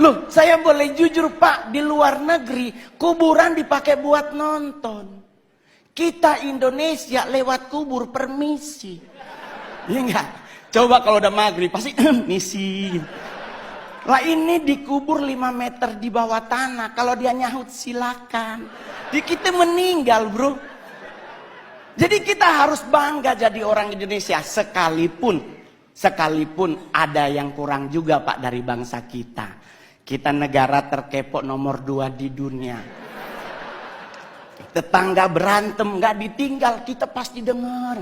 Loh, saya boleh jujur Pak, di luar negeri kuburan dipakai buat nonton. Kita Indonesia lewat kubur permisi. Iya enggak? Coba kalau udah maghrib pasti misi. Lah ini dikubur 5 meter di bawah tanah. Kalau dia nyahut silakan. Di kita meninggal bro. Jadi kita harus bangga jadi orang Indonesia. Sekalipun ada yang kurang juga Pak dari bangsa kita. Kita negara terkepo nomor 2 di dunia. Tetangga berantem gak ditinggal, kita pasti dengar.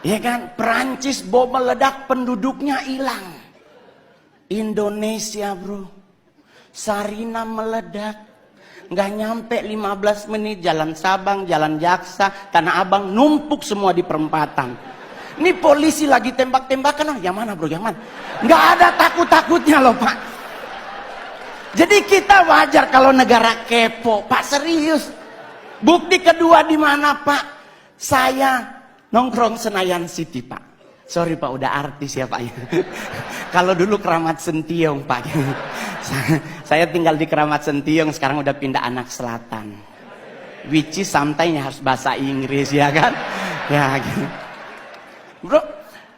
Ya kan, Perancis bom meledak penduduknya hilang. Indonesia bro, Sarina meledak, nggak nyampe 15 menit jalan Sabang, jalan Jaksa, Tanah Abang numpuk semua di perempatan. Ini polisi lagi tembak-tembakan, yang mana bro, yang mana? Nggak ada takut-takutnya loh Pak. Jadi kita wajar kalau negara kepo, Pak serius. Bukti kedua di mana Pak? Saya nongkrong Senayan City Pak. Sorry Pak, udah artis ya Pak. Kalau dulu Keramat Sentiong Pak. Saya tinggal di Keramat Sentiong, sekarang udah pindah Anak Selatan. Which is sometimes harus bahasa Inggris ya kan? Ya gitu. Bro,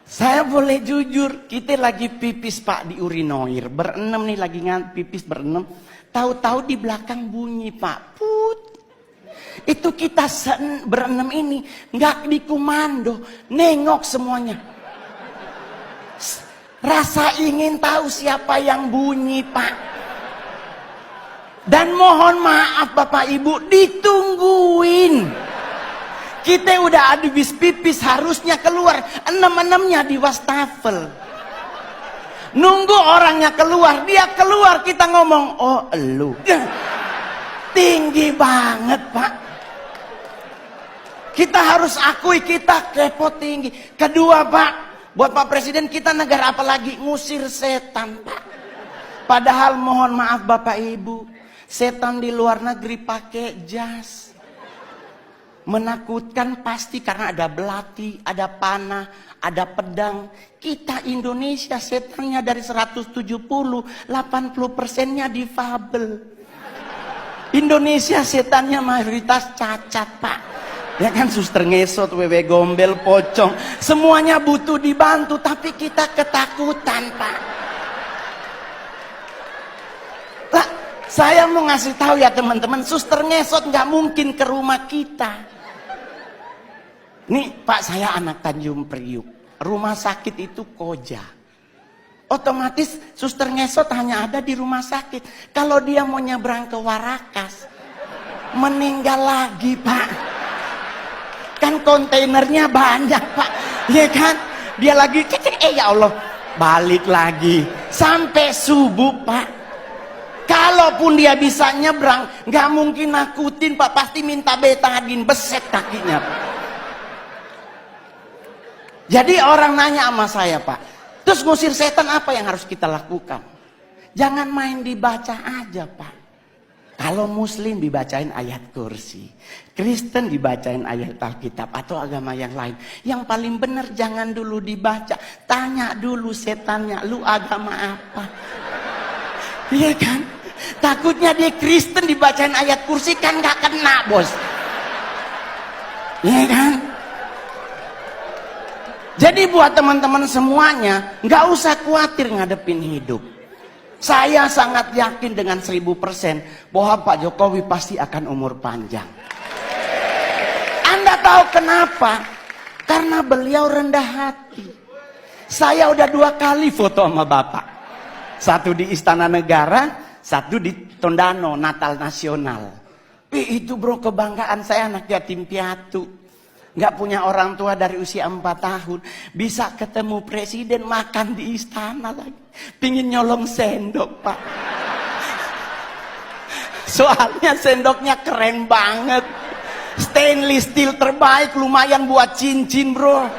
saya boleh jujur, kita lagi pipis Pak di urinoir. Berenam nih lagi pipis berenam. Tahu-tahu di belakang bunyi Pak. Put. Itu kita berenam ini nggak dikomando, nengok semuanya. Rasa ingin tahu siapa yang bunyi Pak. Dan mohon maaf Bapak Ibu, ditungguin. Kita udah habis pipis harusnya keluar, 6-6-nya di wastafel. Nunggu orangnya keluar, dia keluar kita ngomong, oh elu. Tinggi banget Pak. Kita harus akui kita kepo tinggi. Kedua Pak, buat Pak Presiden, kita negara apa lagi? Ngusir setan Pak. Padahal mohon maaf Bapak Ibu, setan di luar negeri pakai jas. Menakutkan pasti karena ada belati, ada panah, ada pedang. Kita Indonesia setannya dari 170, 80%-nya difabel. Indonesia setannya mayoritas cacat Pak. Ya kan, suster ngesot, wewe gombel, pocong. Semuanya butuh dibantu, tapi kita ketakutan Pak. Lah, saya mau ngasih tahu ya teman-teman, suster ngesot nggak mungkin ke rumah kita. Nih Pak, saya anak Tanjung Priuk. Rumah sakit itu Koja. Otomatis suster ngesot hanya ada di rumah sakit. Kalau dia mau nyebrang ke Warakas, meninggal lagi Pak. Kan kontainernya banyak Pak. Ya kan? Dia lagi cek, ya Allah, balik lagi. Sampai subuh Pak. Kalaupun dia bisa nyebrang, nggak mungkin nakutin Pak. Pasti minta betadin, beset kakinya Pak. Jadi orang nanya sama saya Pak, terus ngusir setan apa yang harus kita lakukan? Jangan main dibaca aja Pak. Kalau Muslim dibacain ayat kursi, Kristen dibacain ayat Alkitab atau agama yang lain. Yang paling benar jangan dulu dibaca, tanya dulu setannya, lu agama apa? Iya kan? Takutnya dia Kristen dibacain ayat kursi kan gak kena bos. Iya kan? Jadi buat teman-teman semuanya, nggak usah khawatir ngadepin hidup. Saya sangat yakin dengan 1000% bahwa Pak Jokowi pasti akan umur panjang. Anda tahu kenapa? Karena beliau rendah hati. Saya udah 2 kali foto sama Bapak. Satu di Istana Negara, satu di Tondano, Natal Nasional. Itu bro, kebanggaan saya, anak yatim piatu. Nggak punya orang tua dari usia 4 tahun. Bisa ketemu presiden, makan di istana lagi. Pingin nyolong sendok Pak. Soalnya sendoknya keren banget. Stainless steel terbaik, lumayan buat cincin bro.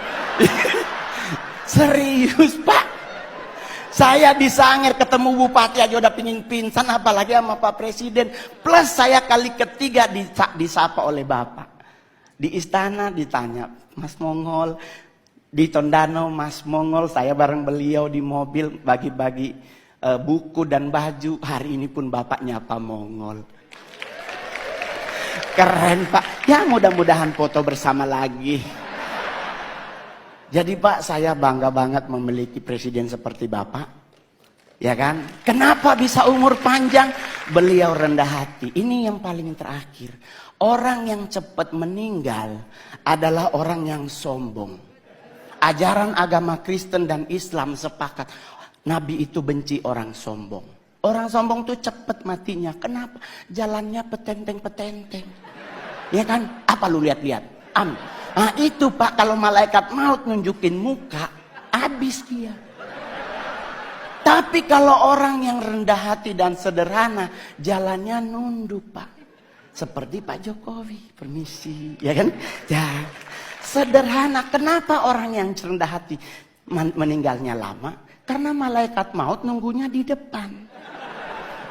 Serius Pak. Saya di Sangir ketemu bupati aja udah pingin pingsan, apalagi sama Pak Presiden. Plus saya kali ketiga disapa oleh Bapak. Di istana ditanya, Mas Mongol. Di Tondano, Mas Mongol. Saya bareng beliau di mobil bagi-bagi buku dan baju. Hari ini pun Bapak nyapa Mongol. Keren Pak. Ya mudah-mudahan foto bersama lagi. Jadi Pak, saya bangga banget memiliki presiden seperti Bapak. Ya kan? Kenapa bisa umur panjang? Beliau rendah hati. Ini yang paling terakhir. Orang yang cepat meninggal adalah orang yang sombong. Ajaran agama Kristen dan Islam sepakat. Nabi itu benci orang sombong. Orang sombong tuh cepat matinya. Kenapa? Jalannya petenteng-petenteng. Ya kan? Apa lu lihat-lihat? Nah itu Pak, kalau malaikat maut nunjukin muka, habis dia. Tapi kalau orang yang rendah hati dan sederhana, jalannya nunduk Pak. Seperti Pak Jokowi, permisi, ya kan? Ya, sederhana. Kenapa orang yang rendah hati meninggalnya lama? Karena malaikat maut nunggunya di depan.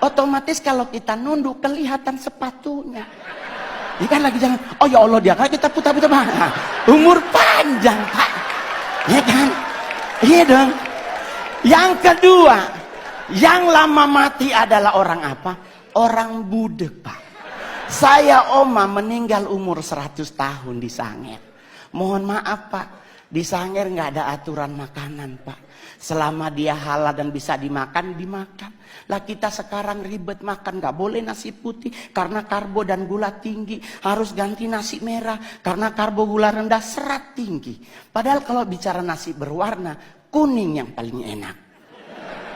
Otomatis kalau kita nunduk, kelihatan sepatunya. Ini kan lagi jangan, oh ya Allah dia kan kita putar-putar. Nah, umur panjang Pak. Ya kan? Iya dong. Yang kedua, yang lama mati adalah orang apa? Orang budek Pak. Saya oma meninggal umur 100 tahun di Sangir. Mohon maaf Pak, di Sangir nggak ada aturan makanan Pak. Selama dia halal dan bisa dimakan, dimakan. Lah kita sekarang ribet makan, nggak boleh nasi putih karena karbo dan gula tinggi. Harus ganti nasi merah karena karbo gula rendah, serat tinggi. Padahal kalau bicara nasi berwarna, kuning yang paling enak.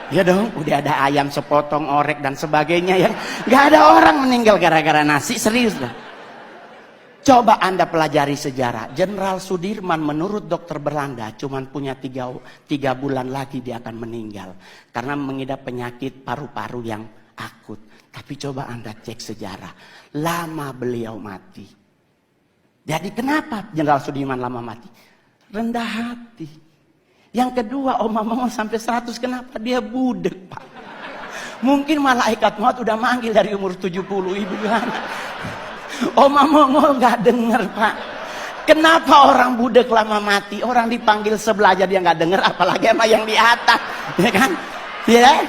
Ya dong, udah ada ayam sepotong, orek dan sebagainya ya. Nggak ada orang meninggal gara-gara nasi, serius lah. Coba Anda pelajari sejarah. Jenderal Sudirman menurut dokter Belanda cuma punya 3 bulan lagi dia akan meninggal. Karena mengidap penyakit paru-paru yang akut. Tapi coba Anda cek sejarah. Lama beliau mati. Jadi kenapa Jenderal Sudirman lama mati? Rendah hati. Yang kedua, Oma sampai 100 kenapa? Dia budek Pak. Mungkin malaikat maut udah manggil dari umur 70 ibu anak. Oma Mongol nggak denger Pak. Kenapa orang budek lama mati? Orang dipanggil sebelah aja dia nggak denger, apalagi sama yang di atas, ya kan? Ya.